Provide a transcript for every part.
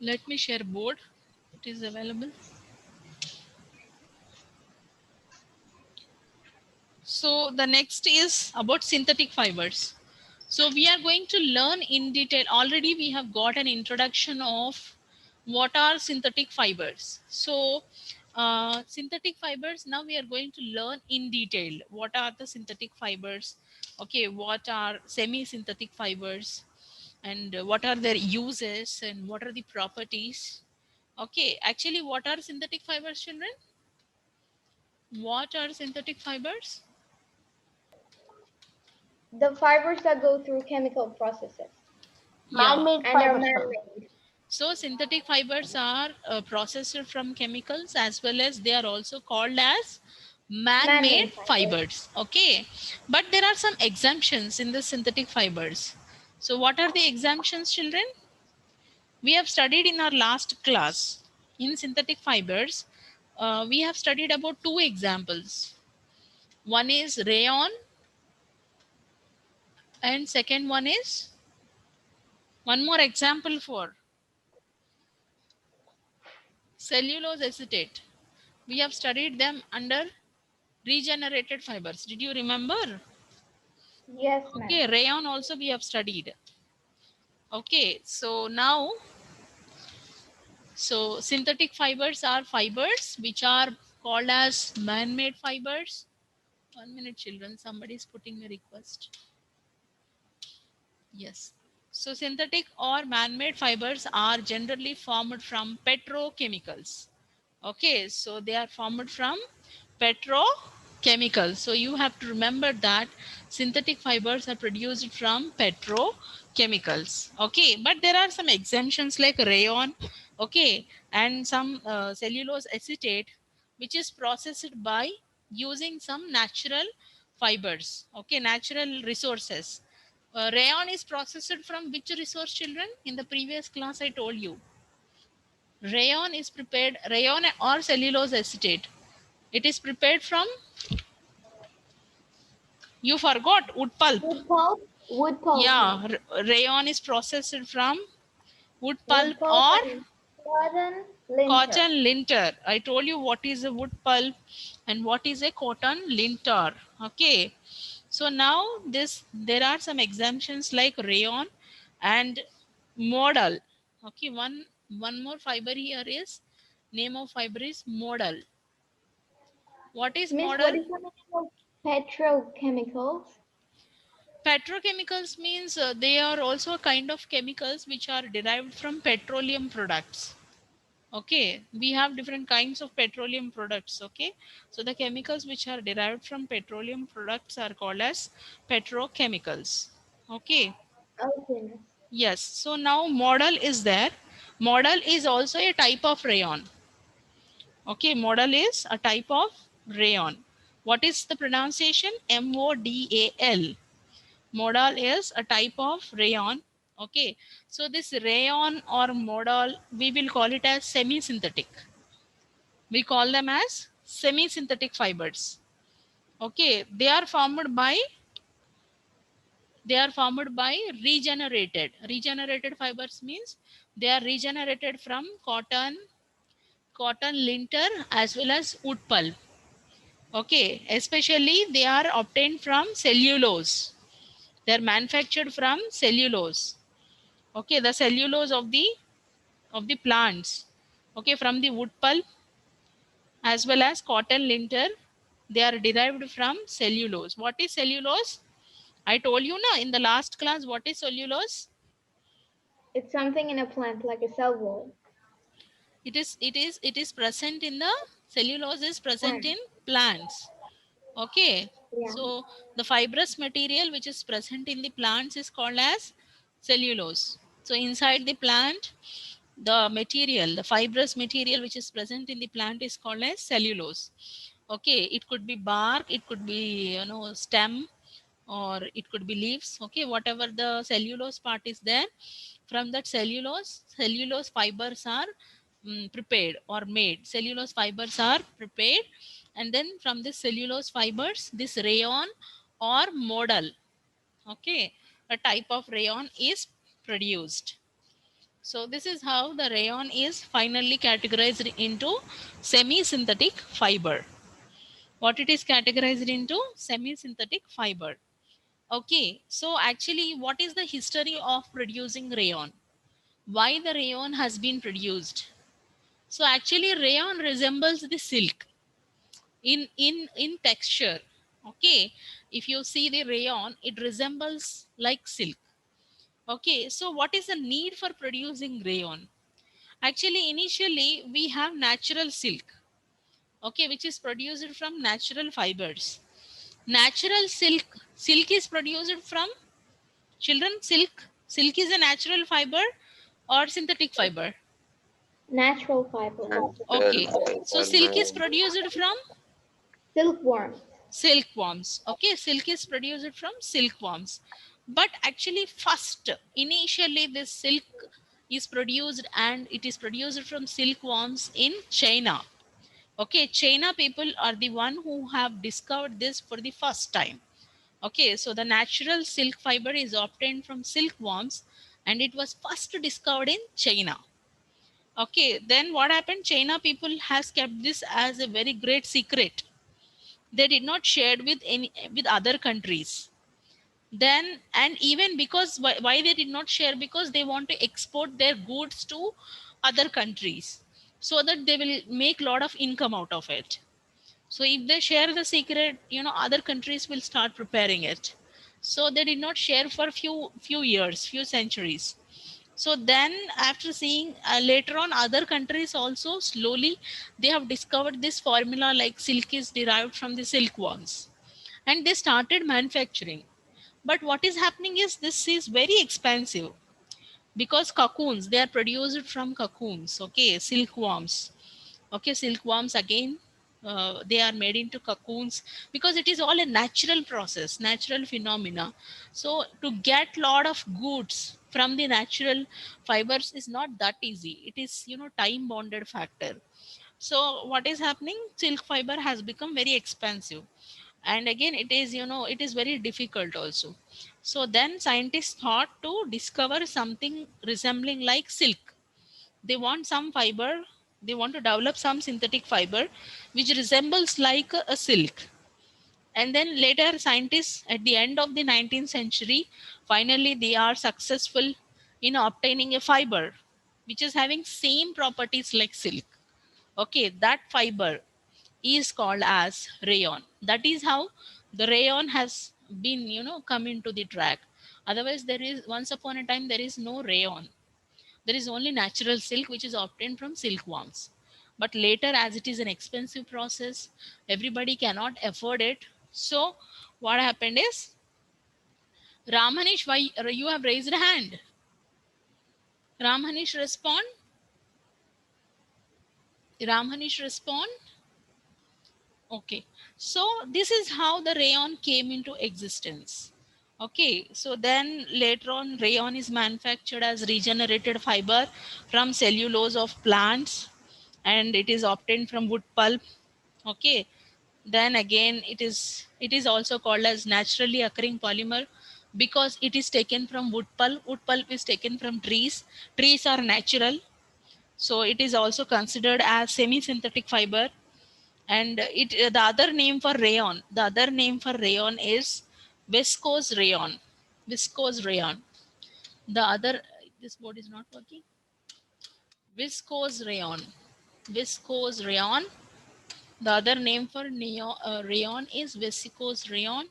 Let me share board. It is available. So the next is about synthetic fibers. So we are going to learn in detail. Already we have got an introduction of what are synthetic fibers. So synthetic fibers, now we are going to learn in detail what are the synthetic fibers. Okay, what are semi-synthetic fibers, and what are their uses, and what are the properties. Okay, actually, what are synthetic fibers, children? What are synthetic fibers? The fibers that go through chemical processes Yeah. Man-made and are fibers, ma'am. man-made. So synthetic fibers are processed from chemicals, as well as they are also called as man-made Man-made fibers. fibers. Okay. But there are some exemptions in the synthetic fibers. So what are the exemptions, children? We have studied in our last class in synthetic fibers. We have studied about two examples. One is rayon, and second one is one more example for cellulose acetate. We have studied them under regenerated fibers. Did you remember? Yes, ma'am. Okay, rayon also we have studied. Okay, so now, so synthetic fibers are fibers which are called as man-made fibers. 1 minute, children. Somebody is putting a request. Yes. So synthetic or man-made fibers are generally formed from petrochemicals. Okay, so they are formed from petrochemicals. So you have to remember that synthetic fibers are produced from petrochemicals. Okay, but there are some exemptions like rayon, okay, and some cellulose acetate, which is processed by using some natural fibers, okay, natural resources. Rayon is processed from which resource, children? In the previous class, I told you. Rayon is prepared, rayon or cellulose acetate. It is prepared from, you forgot, wood pulp. Wood pulp, wood pulp, Yeah, ma'am. rayon is processed from wood pulp Wood pulp or and cotton linter. cotton linter. I told you what is a wood pulp and what is a cotton linter. Okay. So now this, there are some exemptions like rayon and modal. Okay, one more fiber here is, name of fiber is modal. What is Miss, what modal? is the name of petrochemicals? Petrochemicals means they are also a kind of chemicals which are derived from petroleum products. Okay, we have different kinds of petroleum products. Okay, so the chemicals which are derived from petroleum products are called as petrochemicals. Okay, Okay, miss. yes. So now modal is there. Modal is also a type of rayon. Okay, modal is a type of rayon. What is the pronunciation? MODAL. Modal is a type of rayon. Okay, so this rayon or modal, we will call it as semi-synthetic. We call them as semi-synthetic fibers. Okay, they are formed by regenerated fibers means they are regenerated from cotton linter as well as wood pulp. Okay, especially they are obtained from cellulose. They are manufactured from cellulose. Okay, the cellulose of the plants. Okay, from the wood pulp as well as cotton linter, they are derived from cellulose. What is cellulose? I told you na in the last class what is cellulose. It's something in a plant like a cell wall. It is present in the, cellulose is present Plant. in plants. Okay, Yeah. so the fibrous material which is present in the plants is called as cellulose. So inside the plant, the fibrous material which is present in the plant is called as cellulose. Okay, it could be bark, it could be, stem, or it could be leaves. Okay, whatever the cellulose part is there, from that cellulose fibers are prepared or made. Cellulose fibers are prepared, and then from this cellulose fibers, this rayon or modal, okay, a type of rayon is produced. So this is how the rayon is finally categorized into semi-synthetic fiber. What it is categorized into? Semi-synthetic fiber. Okay, so actually what is the history of producing rayon? Why the rayon has been produced? So actually rayon resembles the silk in texture. Okay, if you see the rayon, it resembles like silk. Okay, so what is the need for producing rayon? Actually, initially we have natural silk, okay, which is produced from natural fibers. Natural silk is produced from children. Silk is a natural fiber or synthetic fiber. Natural fiber. Okay, so silk is produced from Silkworms. silkworms. Okay, silk is produced from silkworms. But actually, first, initially, this silk is produced and it is produced from silkworms in China. Okay, China people are the one who have discovered this for the first time. Okay, so the natural silk fiber is obtained from silkworms and it was first discovered in China. Okay, then what happened? China people has kept this as a very great secret. They did not share with any with other countries. Then, and even because why they did not share, because they want to export their goods to other countries so that they will make a lot of income out of it. So if they share the secret, other countries will start preparing it. So they did not share for few years, few centuries. So then after seeing later on, other countries also slowly they have discovered this formula, like silk is derived from the silkworms, and they started manufacturing. But what is happening is this is very expensive, because cocoons, they are produced from cocoons. Okay, silkworms. Okay, silkworms again, they are made into cocoons, because it is all a natural process, natural phenomena. So to get lot of goods from the natural fibers is not that easy. It is, time bonded factor. So what is happening? Silk fiber has become very expensive, and again it is, it is very difficult also. So then scientists thought to discover something resembling like silk. They want some fiber, they want to develop some synthetic fiber which resembles like a silk. And then later scientists at the end of the 19th century, finally they are successful in obtaining a fiber which is having same properties like silk. Okay, that fiber is called as rayon. That is how the rayon has been, come into the track. Otherwise, there is, once upon a time there is no rayon. There is only natural silk which is obtained from silkworms. But later, as it is an expensive process, everybody cannot afford it. So what happened is, Ramanish, why you have raised a hand? Ramanish, respond. Ramanish, respond. Okay, so this is how the rayon came into existence. Okay, so then later on, rayon is manufactured as regenerated fiber from cellulose of plants, and it is obtained from wood pulp. Okay, then again it is also called as naturally occurring polymer, because it is taken from wood pulp. Wood pulp is taken from trees. Trees are natural, so it is also considered as semi-synthetic fiber. And the other name for rayon, is viscose rayon. Viscose rayon. The other, this board is not working. Viscose rayon. Viscose rayon. The other name for rayon is viscose rayon,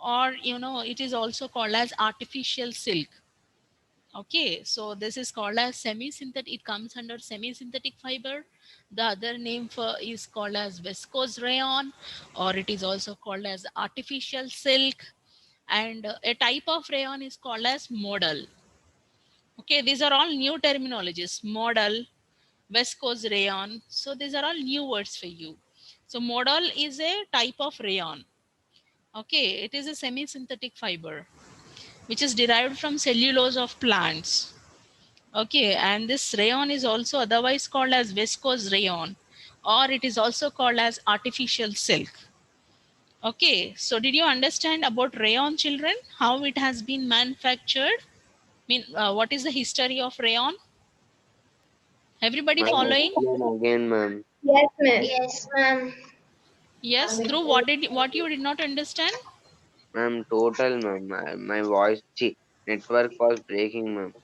or it is also called as artificial silk. Okay, so this is called as semi-synthetic. It comes under semi-synthetic fiber. The other name for is called as viscose rayon, or it is also called as artificial silk. And a type of rayon is called as modal. Okay, these are all new terminologies. Modal, viscose rayon. So these are all new words for you. So modal is a type of rayon. Okay, it is a semi-synthetic fiber which is derived from cellulose of plants. Okay, and this rayon is also otherwise called as viscose rayon, or it is also called as artificial silk. Okay, so did you understand about rayon, children? How it has been manufactured? What is the history of rayon? Everybody Ma'am, following? explain again, ma'am. Yes, miss. Yes, ma'am. Yes, Dhruv, what you did not understand? Ma'am, total, ma'am. My voice, network was breaking, ma'am.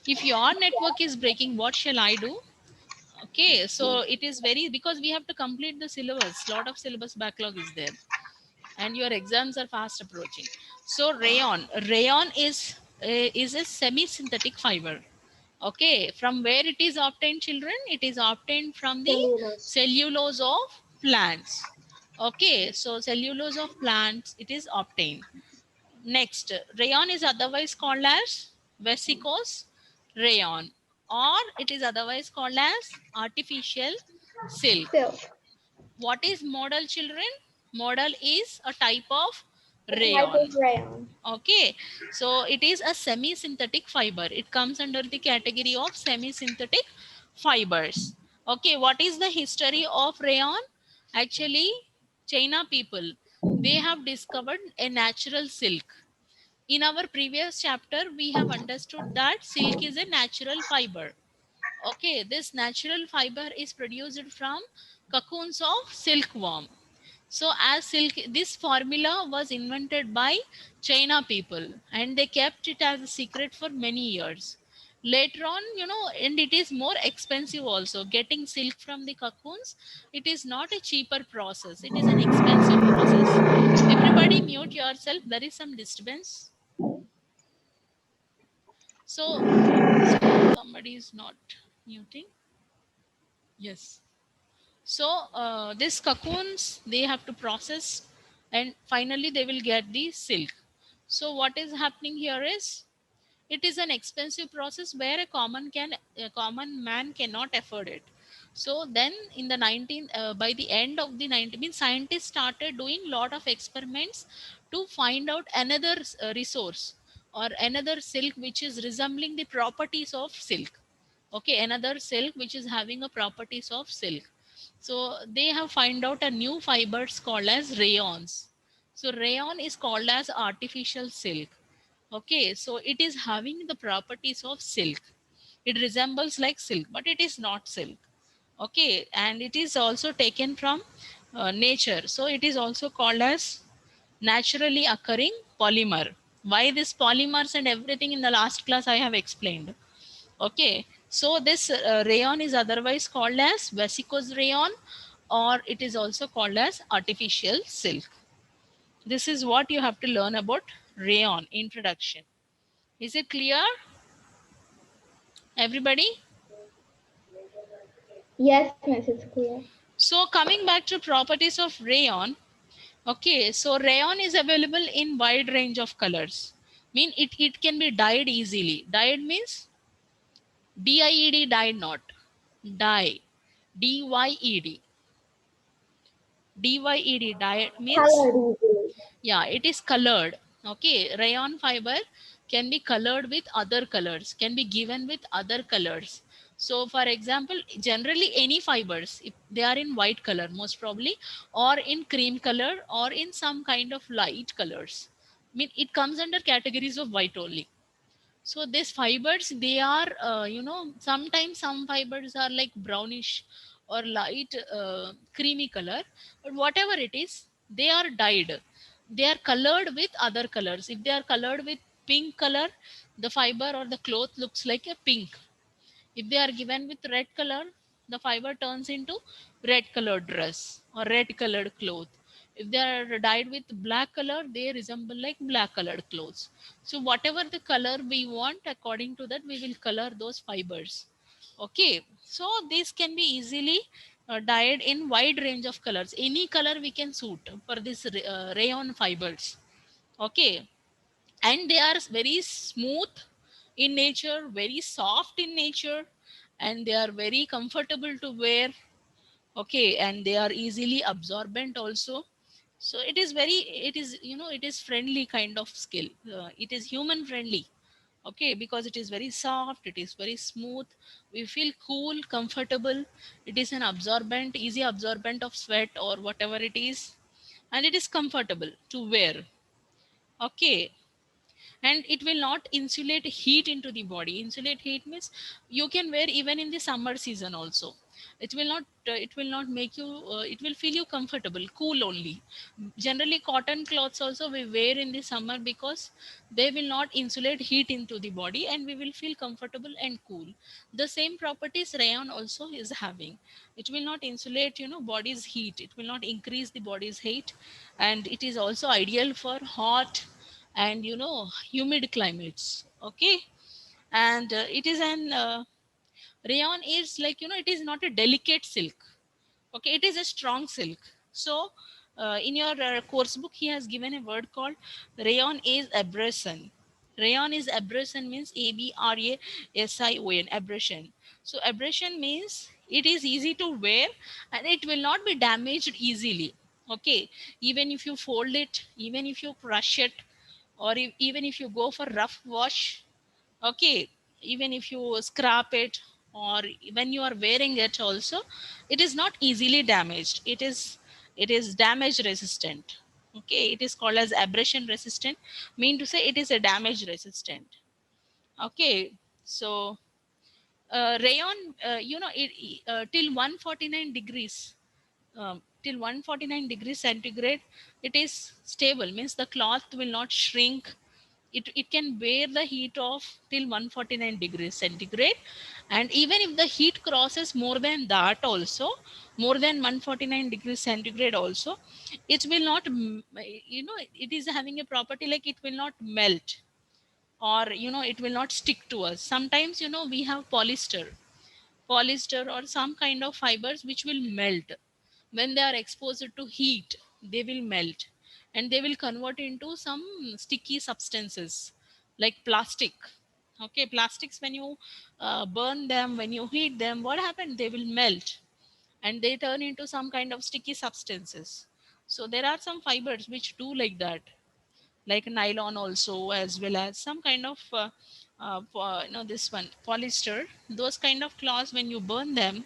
If your network is breaking, what shall I do? Okay, so it is very, because we have to complete the syllabus. Lot of syllabus backlog is there, and your exams are fast approaching. So rayon is a semi-synthetic fiber. Okay, from where it is obtained, children? It is obtained from the Cellulose. cellulose of plants. Okay, so cellulose of plants it is obtained. Next, rayon is otherwise called as vesicose rayon, or it is otherwise called as artificial silk. Silk. What is modal, children? Modal is a type of A type rayon. of rayon. Okay, so it is a semi-synthetic fiber. It comes under the category of semi-synthetic fibers. Okay, what is the history of rayon? Actually, China people, they have discovered a natural silk. In our previous chapter, we have understood that silk is a natural fiber. Okay, this natural fiber is produced from cocoons of silkworm. So as silk, this formula was invented by China people, and they kept it as a secret for many years. Later on, and it is more expensive also. Getting silk from the cocoons, it is not a cheaper process. It is an expensive process. Everybody mute yourself. There is some disturbance. So somebody is not muting. Yes. So these cocoons they have to process, and finally they will get the silk. So what is happening here is it is an expensive process where a common man cannot afford it. So then in the 19 by the end of the 19 means scientists started doing lot of experiments to find out another resource or another silk which is resembling the properties of silk. Okay, another silk which is having a properties of silk. So they have find out a new fibers called as rayons. So rayon is called as artificial silk. Okay, so it is having the properties of silk. It resembles like silk, but it is not silk. Okay, and it is also taken from nature. So it is also called as naturally occurring polymer. Why this polymers and everything in the last class I have explained. Okay, so this rayon is otherwise called as vesicose rayon, or it is also called as artificial silk. This is what you have to learn about rayon introduction. Is it clear, everybody? Yes, miss, it's clear. So coming back to properties of rayon. Okay, so rayon is available in wide range of colors. It can be dyed easily. Dyed means D-I-E-D, dyed not. Dye. D-Y-E-D. D-Y-E-D, dyed means, Colored easily. yeah, it is colored. Okay, rayon fiber can be colored with other colors, can be given with other colors. So for example, generally any fibers, if they are in white color, most probably, or in cream color, or in some kind of light colors. It comes under categories of white only. So these fibers, they are, sometimes some fibers are like brownish or light creamy color, but whatever it is, they are dyed. They are colored with other colors. If they are colored with pink color, the fiber or the cloth looks like a pink. If they are given with red color, the fiber turns into red colored dress or red colored cloth. If they are dyed with black color, they resemble like black colored clothes. So whatever the color we want, according to that, we will color those fibers. Okay, so this can be easily dyed in wide range of colors. Any color we can suit for this rayon fibers. Okay, and they are very smooth in nature, very soft in nature, and they are very comfortable to wear. Okay, and they are easily absorbent also. So it is, it is friendly kind of skill. It is human friendly. Okay, because it is very soft, it is very smooth, we feel cool, comfortable. It is an absorbent, easy absorbent of sweat or whatever it is, and it is comfortable to wear. Okay, and it will not insulate heat into the body. Insulate heat means you can wear even in the summer season also. It will not make you it will feel you comfortable, cool only. Generally cotton clothes also we wear in the summer because they will not insulate heat into the body and we will feel comfortable and cool. The same properties rayon also is having. It will not insulate, body's heat. It will not increase the body's heat, and it is also ideal for hot and humid climates. Okay. And it is an rayon is like, it is not a delicate silk. Okay, it is a strong silk. So in your course book he has given a word called rayon is abrasion. Rayon is abrasion means abrasion, abrasion. So abrasion means it is easy to wear and it will not be damaged easily. Okay, even if you fold it, even if you crush it, or even if you go for rough wash. Okay, even if you scrap it, or when you are wearing it also, it is not easily damaged. It is damage resistant. Okay, it is called as abrasion resistant, mean to say it is a damage resistant. Okay. So rayon, till 149 degrees, till 149 degrees centigrade, it is stable, means the cloth will not shrink. It can bear the heat of till 149 degrees centigrade. And even if the heat crosses more than that also, more than 149 degrees centigrade also, it will not it is having a property like it will not melt, or it will not stick to us. Sometimes we have polyester or some kind of fibers which will melt when they are exposed to heat. They will melt and they will convert into some sticky substances like plastic. Okay, plastics, when you burn them, when you heat them, what happened? They will melt and they turn into some kind of sticky substances. So there are some fibers which do like that, like nylon also, as well as some kind of this one polyester. Those kind of cloths, when you burn them,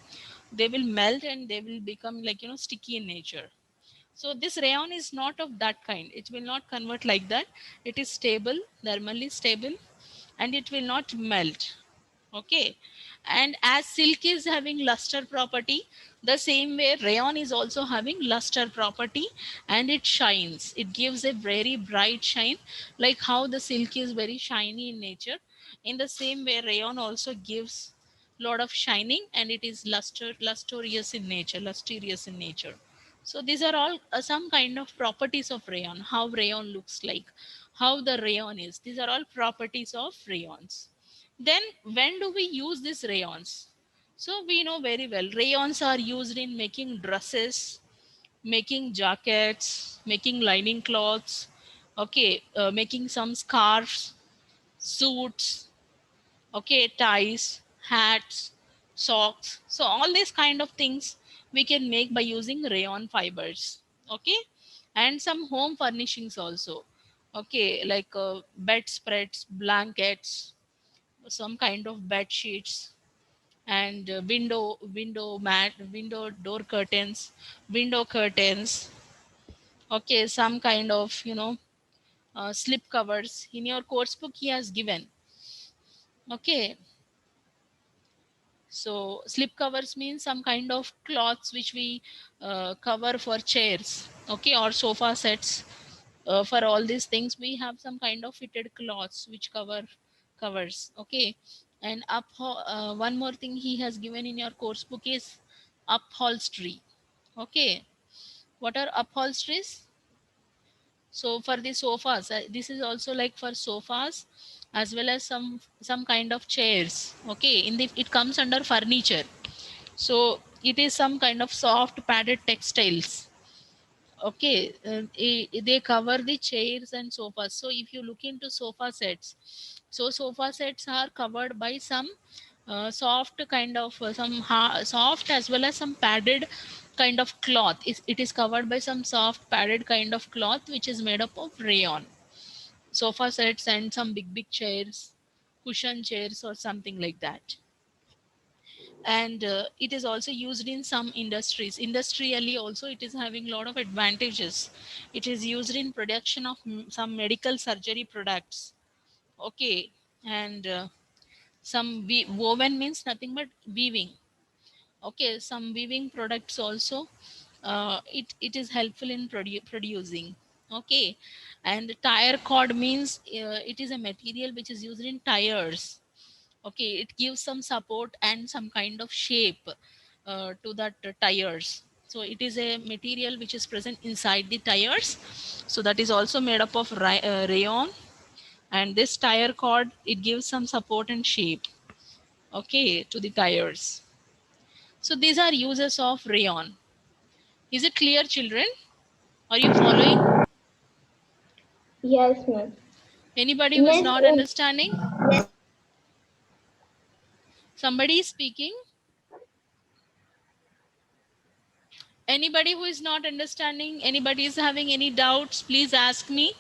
they will melt and they will become like sticky in nature. So this rayon is not of that kind. It will not convert like that. It is stable, thermally stable, and it will not melt. Okay. And as silk is having luster property, the same way rayon is also having luster property, and it shines. It gives a very bright shine, like how the silk is very shiny in nature. In the same way, rayon also gives lot of shining, and it is lustrous in nature, lustrous in nature. So these are all some kind of properties of rayon. How rayon looks like, how the rayon is. These are all properties of rayons. Then when do we use these rayons? So we know very well rayons are used in making dresses, making jackets, making lining cloths, okay, making some scarves, suits, okay, ties, hats, socks. So all these kind of things we can make by using rayon fibers. Okay, and some home furnishings also. Okay, like bedspreads, blankets, some kind of bed sheets, and window mat, window door curtains, window curtains. Okay, some kind of slip covers. In your course book he has given. Okay, so slip covers means some kind of cloths which we cover for chairs, okay, or sofa sets. For all these things we have some kind of fitted cloths which covers. Okay. And one more thing he has given in your course book is upholstery. Okay, what are upholsteries? So for the sofas, this is also like for sofas, as well as some kind of chairs. Okay, in the it comes under furniture. So it is some kind of soft padded textiles. Okay, they cover the chairs and sofas. So if you look into sofa sets, so sofa sets are covered by some soft kind of soft as well as some padded kind of cloth. It is covered by some soft padded kind of cloth which is made up of rayon. Sofa sets and some big chairs, cushion chairs or something like that. And it is also used in some industries. Industrially also it is having a lot of advantages. It is used in production of some medical surgery products. Okay, and some woven means nothing but weaving. Okay, some weaving products also. It is helpful in producing. Okay, and tire cord means it is a material which is used in tires. Okay, it gives some support and some kind of shape to that tires. So it is a material which is present inside the tires. So that is also made up of rayon, and this tire cord, it gives some support and shape, okay, to the tires. So these are uses of rayon. Is it clear, children? Are you following? Yes, Miss. Anybody who is Miss, not understanding? yes, Somebody is speaking? Anybody who is not understanding? Anybody is having any doubts? Please ask me.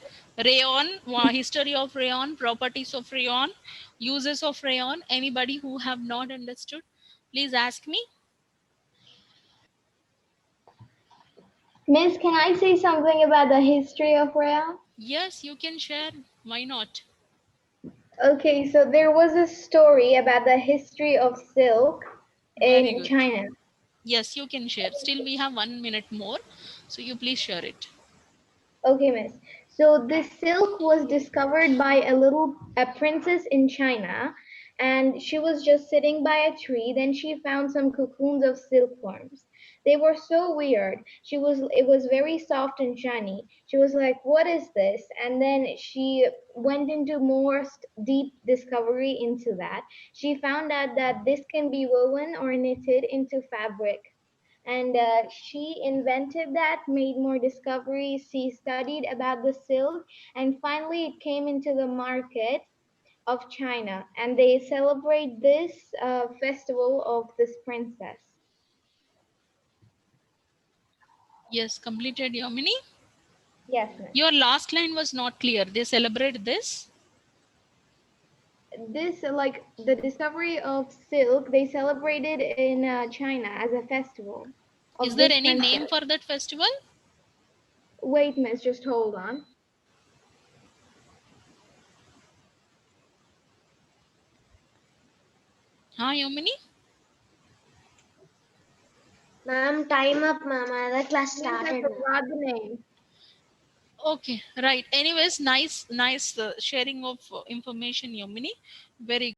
Rayon, history of rayon, properties of rayon, uses of rayon. Anybody who have not understood, please ask me. Miss, can I say something about the history of rayon? Yes, you can share. Why not? Okay, so there was a story about the history of silk Very in good. China. Yes, you can share. Still, we have 1 minute more. So you please share it. Okay, Miss. So this silk was discovered by a princess in China, and she was just sitting by a tree. Then she found some cocoons of silkworms. They were so weird. It was very soft and shiny. She was like, "What is this?" And then she went into more deep discovery into that. She found out that this can be woven or knitted into fabric, and she invented that, made more discoveries. She studied about the silk, and finally it came into the market of China, and they celebrate this festival of this princess. Yes, completed, Yomini. Yes, miss. Your last line was not clear. They celebrate this. This, like the discovery of silk, they celebrated in China as a festival Is of there this any name princess. for that festival? Wait, miss, just hold on. Huh, Yomini? Ma'am, time up, ma'am. Another class Miss, I started now. forgot the name. Okay, right. Anyways, nice sharing of information, Yomini. Very